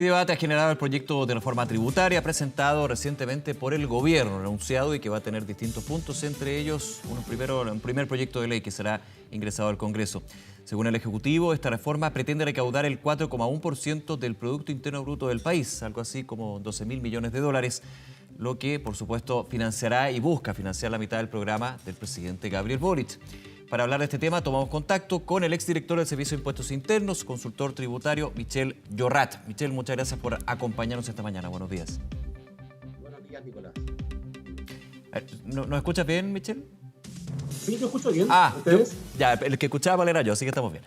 El debate ha generado el proyecto de reforma tributaria presentado recientemente por el gobierno, anunciado y que va a tener distintos puntos, entre ellos un primer proyecto de ley que será ingresado al Congreso. Según el Ejecutivo, esta reforma pretende recaudar el 4,1% del Producto Interno Bruto del país, algo así como 12.000 millones de dólares, lo que, por supuesto, financiará y busca financiar la mitad del programa del presidente Gabriel Boric. Para hablar de este tema, tomamos contacto con el exdirector del Servicio de Impuestos Internos, consultor tributario, Michel Llorrat. Michel, muchas gracias por acompañarnos esta mañana. Buenos días. Buenos días, Nicolás. ¿Nos escuchas bien, Michel? Sí, te escucho bien. ¿Ustedes? Ya, el que escuchaba mal era yo, así que estamos bien.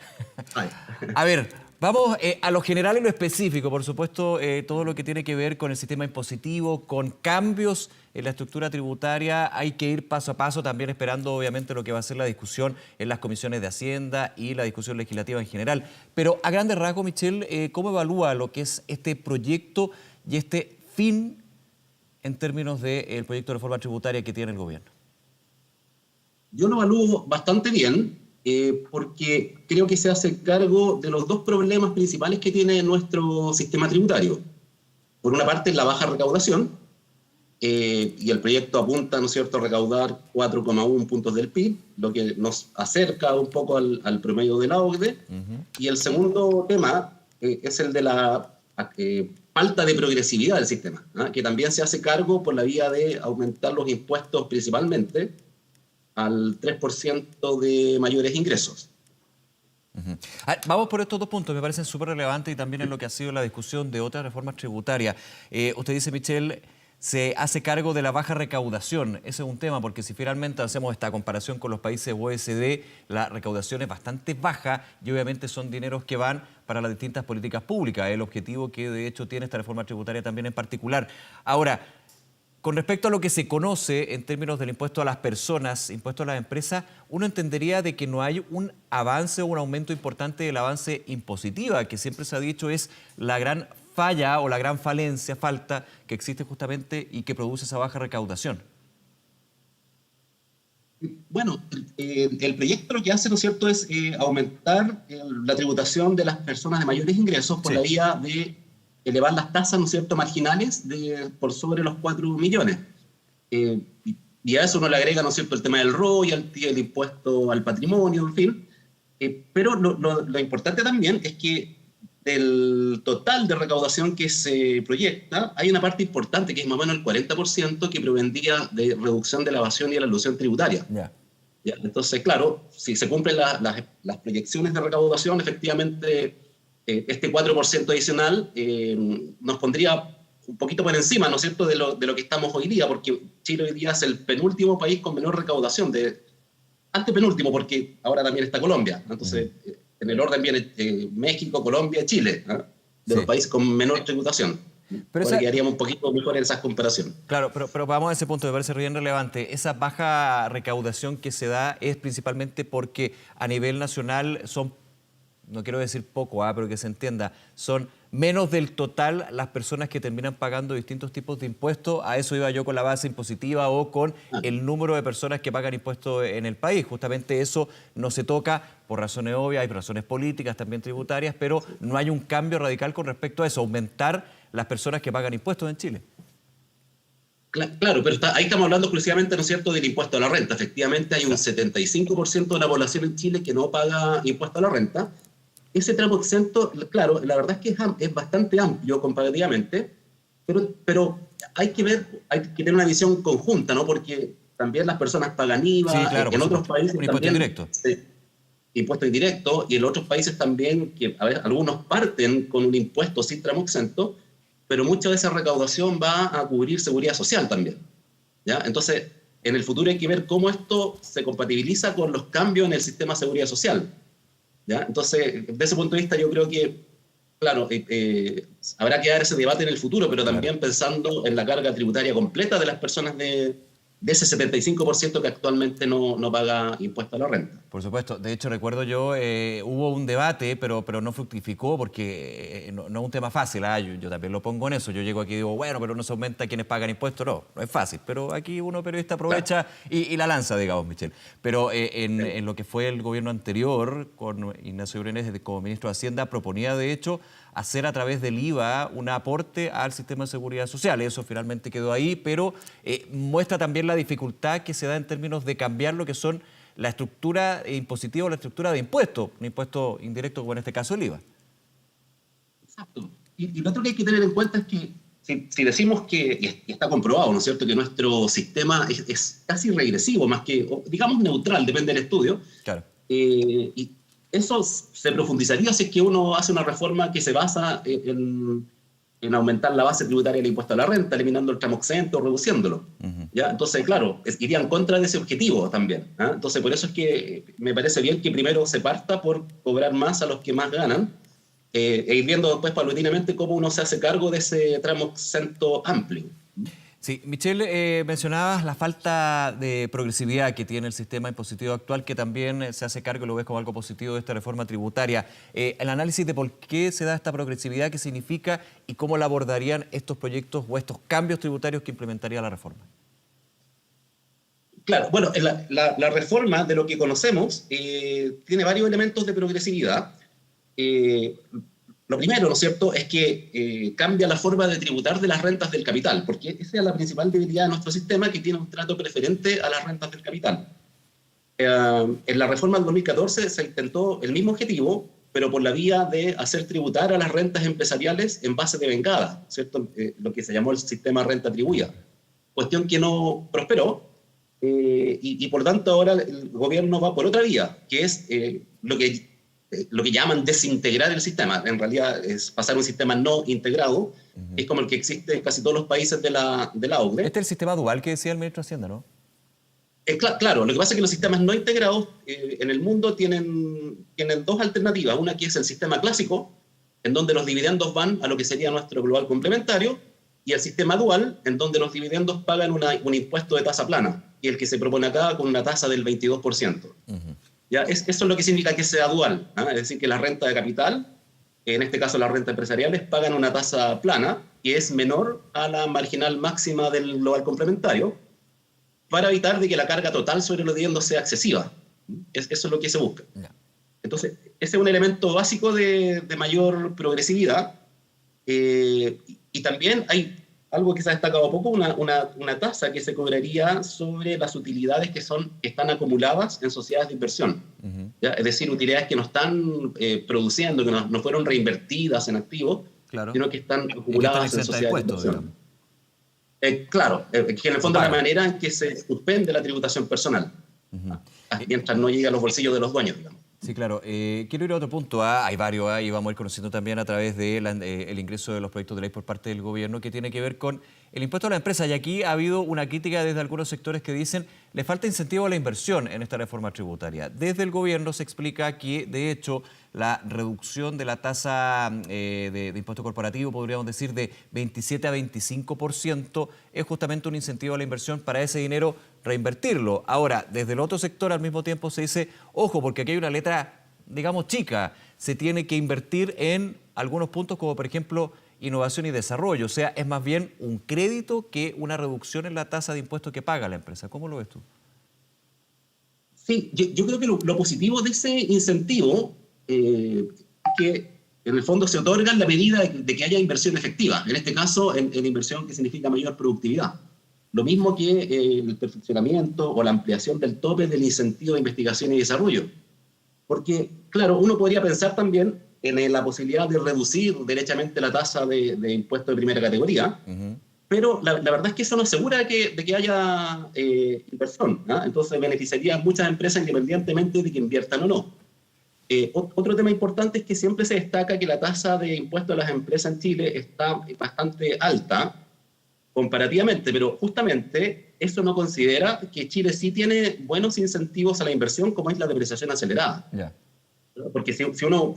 Ay. A ver, vamos a lo general y lo específico. Por supuesto, todo lo que tiene que ver con el sistema impositivo, con cambios en la estructura tributaria, hay que ir paso a paso, también esperando obviamente lo que va a ser la discusión en las comisiones de Hacienda y la discusión legislativa en general. Pero a grandes rasgos, Michel, ¿cómo evalúa lo que es este proyecto y este fin en términos del proyecto de reforma tributaria que tiene el gobierno? Yo lo evalúo bastante bien porque creo que se hace cargo de los dos problemas principales que tiene nuestro sistema tributario. Por una parte, la baja recaudación, y el proyecto apunta, ¿no es cierto?, a recaudar 4,1 puntos del PIB, lo que nos acerca un poco al promedio de la OCDE. Y el segundo tema es el de la falta de progresividad del sistema, que también se hace cargo por la vía de aumentar los impuestos principalmente al 3% de mayores ingresos. Vamos por estos dos puntos, me parecen súper relevantes y también en lo que ha sido la discusión de otras reformas tributarias. Usted dice, Michel, se hace cargo de la baja recaudación. Ese es un tema, porque si finalmente hacemos esta comparación con los países OECD, la recaudación es bastante baja y obviamente son dineros que van para las distintas políticas públicas, el objetivo que de hecho tiene esta reforma tributaria también en particular. Ahora, con respecto a lo que se conoce en términos del impuesto a las personas, impuesto a las empresas, uno entendería de que no hay un avance o un aumento importante del avance impositiva, que siempre se ha dicho es la gran falla o la gran falta que existe justamente y que produce esa baja recaudación. Bueno, el proyecto lo que hace, ¿no es cierto?, es aumentar la tributación de las personas de mayores ingresos por la vía de elevar las tasas, ¿no es cierto?, marginales por sobre los 4 millones. Y a eso uno le agrega, ¿no es cierto?, el tema del royalty, el impuesto al patrimonio, en fin. Pero lo importante también es que del total de recaudación que se proyecta, hay una parte importante, que es más o menos el 40%, que provendría de reducción de la evasión y la elusión tributaria. ¿Ya? Entonces, claro, si se cumplen las proyecciones de recaudación, efectivamente este 4% adicional nos pondría un poquito por encima, ¿no es cierto?, de lo que estamos hoy día, porque Chile hoy día es el penúltimo país con menor recaudación, antepenúltimo, porque ahora también está Colombia. Entonces, en el orden viene México, Colombia, Chile, de los países con menor tributación. Pero quedaríamos un poquito mejor en esas comparaciones. Claro, pero vamos a ese punto, me parece bien relevante. Esa baja recaudación que se da es principalmente porque a nivel nacional son, no quiero decir poco, pero que se entienda, son menos del total las personas que terminan pagando distintos tipos de impuestos. A eso iba yo con la base impositiva o con el número de personas que pagan impuestos en el país. Justamente eso no se toca por razones obvias, hay razones políticas, también tributarias, pero no hay un cambio radical con respecto a eso, aumentar las personas que pagan impuestos en Chile. Claro, pero ahí estamos hablando exclusivamente, ¿no es cierto?, del impuesto a la renta. Efectivamente, hay un 75% de la población en Chile que no paga impuesto a la renta. Ese tramo exento, claro, la verdad es que es bastante amplio comparativamente, pero hay que tener una visión conjunta, ¿no? Porque también las personas pagan IVA, en otros países un impuesto indirecto. Impuesto indirecto, y en otros países también, que a ver, algunos parten con un impuesto sin tramo exento, pero mucha de esa recaudación va a cubrir seguridad social también, ¿ya? Entonces, en el futuro hay que ver cómo esto se compatibiliza con los cambios en el sistema de seguridad social, ¿ya? Entonces, desde ese punto de vista, yo creo que, claro, habrá que dar ese debate en el futuro, pero también pensando en la carga tributaria completa de las personas de ese 75% que actualmente no paga impuesto a la renta. Por supuesto. De hecho, recuerdo yo, hubo un debate, pero no fructificó porque no es un tema fácil. Yo también lo pongo en eso. Yo llego aquí y digo, bueno, pero no se aumenta quienes pagan impuestos. No es fácil. Pero aquí uno periodista aprovecha y la lanza, digamos, Michel. Pero en lo que fue el gobierno anterior, con Ignacio Brenes como ministro de Hacienda, proponía, de hecho, hacer a través del IVA un aporte al sistema de seguridad social. Eso finalmente quedó ahí, pero muestra también la dificultad que se da en términos de cambiar lo que son la estructura impositiva o la estructura de impuestos, un impuesto indirecto como en este caso el IVA. Exacto. Y lo otro que hay que tener en cuenta es que si decimos que, y está comprobado, ¿no es cierto?, que nuestro sistema es casi regresivo, más que, digamos, neutral, depende del estudio. Claro. Y eso se profundizaría si es que uno hace una reforma que se basa en aumentar la base tributaria del impuesto a la renta, eliminando el tramo exento o reduciéndolo. ¿Ya? Entonces, claro, iría en contra de ese objetivo también. Entonces, por eso es que me parece bien que primero se parta por cobrar más a los que más ganan, e ir viendo después paulatinamente cómo uno se hace cargo de ese tramo exento amplio. Sí, Michel, mencionabas la falta de progresividad que tiene el sistema impositivo actual, que también se hace cargo y lo ves como algo positivo de esta reforma tributaria. El análisis de por qué se da esta progresividad, qué significa y cómo la abordarían estos proyectos o estos cambios tributarios que implementaría la reforma. Claro, bueno, la reforma de lo que conocemos tiene varios elementos de progresividad. Lo primero, ¿no es cierto?, es que cambia la forma de tributar de las rentas del capital, porque esa es la principal debilidad de nuestro sistema, que tiene un trato preferente a las rentas del capital. En la reforma del 2014 se intentó el mismo objetivo, pero por la vía de hacer tributar a las rentas empresariales en base de vengada, ¿cierto? Lo que se llamó el sistema renta atribuida. Cuestión que no prosperó, y por tanto ahora el gobierno va por otra vía, que es lo que llaman desintegrar el sistema. En realidad es pasar a un sistema no integrado, es como el que existe en casi todos los países de la OCDE. Este es el sistema dual que decía el ministro de Hacienda, ¿no? Claro, lo que pasa es que los sistemas no integrados en el mundo tienen dos alternativas. Una que es el sistema clásico, en donde los dividendos van a lo que sería nuestro global complementario, y el sistema dual, en donde los dividendos pagan un impuesto de tasa plana, y el que se propone acá con una tasa del 22%. ¿Ya? Eso es lo que significa que sea dual, es decir, que la renta de capital, en este caso las rentas empresariales, pagan una tasa plana, que es menor a la marginal máxima del global complementario, para evitar de que la carga total sobre los dividendos sea excesiva. Eso es lo que se busca. Entonces, ese es un elemento básico de mayor progresividad. Y también hay algo que se ha destacado poco, una tasa que se cobraría sobre las utilidades que están acumuladas en sociedades de inversión. ¿Ya? Es decir, utilidades que no están produciendo, que no fueron reinvertidas en activos, sino que están acumuladas en sociedades de inversión. Claro, que en el fondo es la manera en que se suspende la tributación personal, mientras no llega a los bolsillos de los dueños, digamos. Sí, claro. Quiero ir a otro punto. Hay varios, y vamos a ir conociendo también a través del ingreso de los proyectos de ley por parte del gobierno, que tiene que ver con el impuesto a la empresa. Y aquí ha habido una crítica desde algunos sectores que dicen le falta incentivo a la inversión en esta reforma tributaria. Desde el gobierno se explica que, de hecho, la reducción de la tasa de impuesto corporativo, podríamos decir, de 27 a 25%, es justamente un incentivo a la inversión para ese dinero reinvertirlo. Ahora, desde el otro sector al mismo tiempo se dice, ojo, porque aquí hay una letra, digamos, chica, se tiene que invertir en algunos puntos como, por ejemplo, innovación y desarrollo. O sea, es más bien un crédito que una reducción en la tasa de impuesto que paga la empresa. ¿Cómo lo ves tú? Sí, yo creo que lo positivo de ese incentivo que en el fondo se otorga en la medida de que haya inversión efectiva, en este caso en inversión que significa mayor productividad. Lo mismo que el perfeccionamiento o la ampliación del tope del incentivo de investigación y desarrollo. Porque, claro, uno podría pensar también en la posibilidad de reducir derechamente la tasa de impuesto de primera categoría, pero la verdad es que eso no asegura de que haya inversión, ¿no? Entonces beneficiaría a muchas empresas independientemente de que inviertan o no. Otro tema importante es que siempre se destaca que la tasa de impuesto a las empresas en Chile está bastante alta comparativamente, pero justamente eso no considera que Chile sí tiene buenos incentivos a la inversión, como es la depreciación acelerada. Porque si uno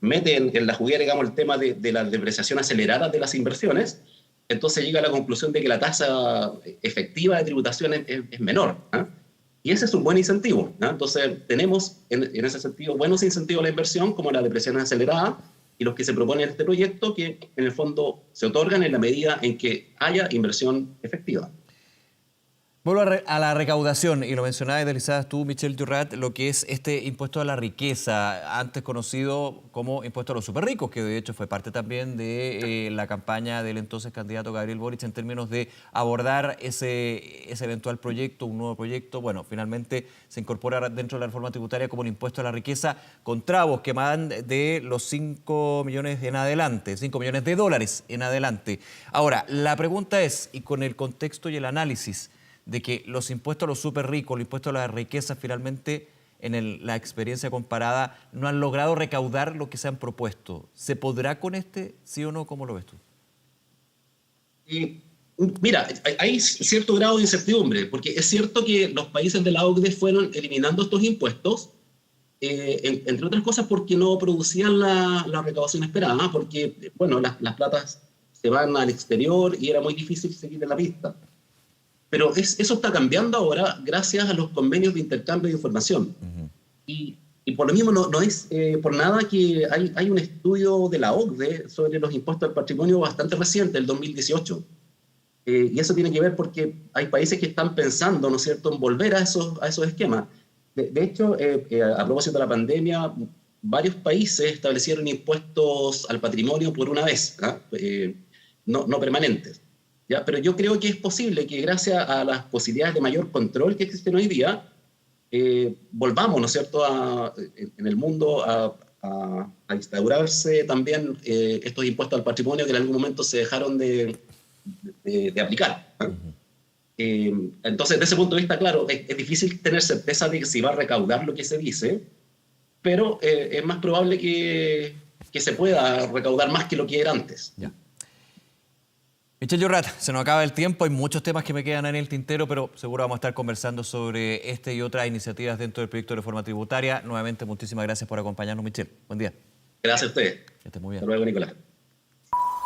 mete en la juguera, digamos, el tema de la depreciación acelerada de las inversiones, entonces llega a la conclusión de que la tasa efectiva de tributación es menor, Y ese es un buen incentivo, ¿no? Entonces, tenemos en ese sentido buenos incentivos a la inversión, como la depreciación acelerada, y los que se proponen en este proyecto, que en el fondo se otorgan en la medida en que haya inversión efectiva. Vuelvo a la recaudación, y lo mencionabas y deslizabas tú, Michel Llorrat, lo que es este impuesto a la riqueza, antes conocido como impuesto a los superricos, que de hecho fue parte también de la campaña del entonces candidato Gabriel Boric en términos de abordar ese eventual proyecto, un nuevo proyecto. Bueno, finalmente se incorpora dentro de la reforma tributaria como un impuesto a la riqueza con trabos que van de los 5 millones en adelante, 5 millones de dólares en adelante. Ahora, la pregunta es, y con el contexto y el análisis, de que los impuestos a los súper ricos, los impuestos a la riqueza, finalmente, en la experiencia comparada, no han logrado recaudar lo que se han propuesto. ¿Se podrá con este, sí o no? ¿Cómo lo ves tú? Mira, hay cierto grado de incertidumbre, porque es cierto que los países de la OCDE fueron eliminando estos impuestos, entre otras cosas porque no producían la recaudación esperada, porque, bueno, las platas se van al exterior y era muy difícil seguir en la pista. Pero eso está cambiando ahora gracias a los convenios de intercambio de información. Y por lo mismo no es por nada que hay un estudio de la OCDE sobre los impuestos al patrimonio bastante reciente, el 2018. Y eso tiene que ver porque hay países que están pensando, ¿no es cierto?, en volver a esos esquemas. De hecho, a propósito de la pandemia, varios países establecieron impuestos al patrimonio por una vez, no permanentes. ¿Ya? Pero yo creo que es posible que gracias a las posibilidades de mayor control que existen hoy día, volvamos, ¿no es cierto?, en el mundo a instaurarse también estos impuestos al patrimonio que en algún momento se dejaron de aplicar. Entonces, desde ese punto de vista, claro, es difícil tener certeza de que si va a recaudar lo que se dice, pero es más probable que se pueda recaudar más que lo que era antes. Ya. Michel Llorrat, se nos acaba el tiempo, hay muchos temas que me quedan en el tintero, pero seguro vamos a estar conversando sobre este y otras iniciativas dentro del proyecto de reforma tributaria. Nuevamente, muchísimas gracias por acompañarnos, Michel. Buen día. Gracias a ustedes. Que esté muy bien. Hasta luego, Nicolás.